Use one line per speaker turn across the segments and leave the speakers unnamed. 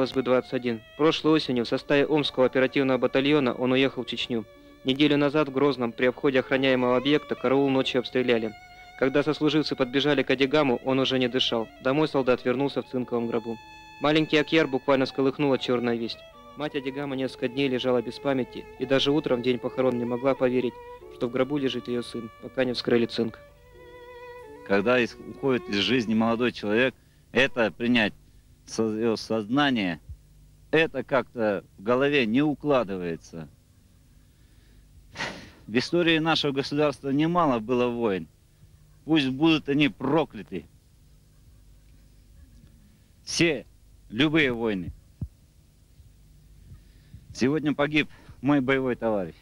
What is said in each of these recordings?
летнего СБ-21. Прошлой осенью в составе Омского оперативного батальона он уехал в Чечню. Неделю назад в Грозном при обходе охраняемого объекта караул ночью обстреляли. Когда сослуживцы подбежали к Адигаму, он уже не дышал. Домой солдат вернулся в цинковом гробу. Маленький Акьяр буквально всколыхнула черная весть. Мать Адигама несколько дней лежала без памяти, и даже утром в день похорон не могла поверить, что в гробу лежит ее сын, пока не вскрыли цинк.
Когда уходит из жизни молодой человек, это принять свое сознание, это как-то в голове не укладывается. В истории нашего государства немало было войн. Пусть будут они прокляты. Все, любые войны. Сегодня погиб мой боевой товарищ.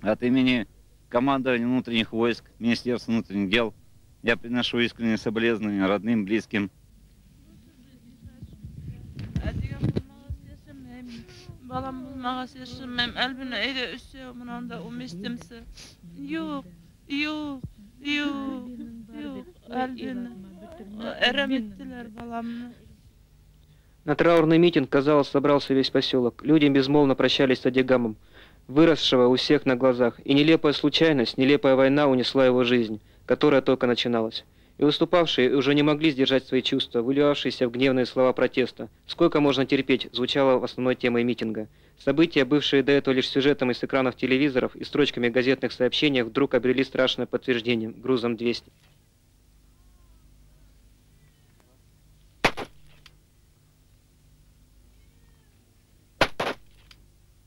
От имени командования внутренних войск, Министерства внутренних дел, я приношу искренние соболезнования родным, близким.
На траурный митинг, казалось, собрался весь поселок. Люди безмолвно прощались с Адигамом, выросшего у всех на глазах, и нелепая случайность, нелепая война унесла его жизнь, которая только начиналась. И выступавшие уже не могли сдержать свои чувства, выливавшиеся в гневные слова протеста. «Сколько можно терпеть?» звучало в основной темой митинга. События, бывшие до этого лишь сюжетом из экранов телевизоров и строчками газетных сообщений, вдруг обрели страшное подтверждение грузом 200.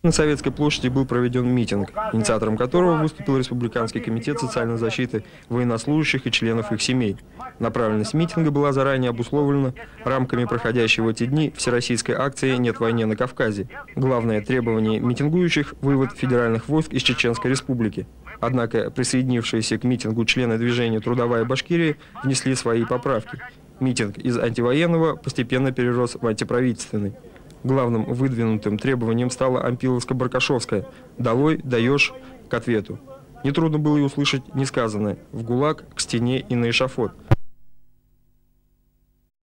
На Советской площади был проведен митинг, инициатором которого выступил Республиканский комитет социальной защиты военнослужащих и членов их семей. Направленность митинга была заранее обусловлена рамками проходящей в эти дни всероссийской акции «Нет войне на Кавказе». Главное требование митингующих – вывод федеральных войск из Чеченской республики. Однако присоединившиеся к митингу члены движения «Трудовая Башкирия» внесли свои поправки. Митинг из антивоенного постепенно перерос в антиправительственный. Главным выдвинутым требованием стала Ампиловско-Баркашевская «Долой, даешь» к ответу. Нетрудно было и услышать несказанное «в ГУЛАГ, к стене и на эшафот».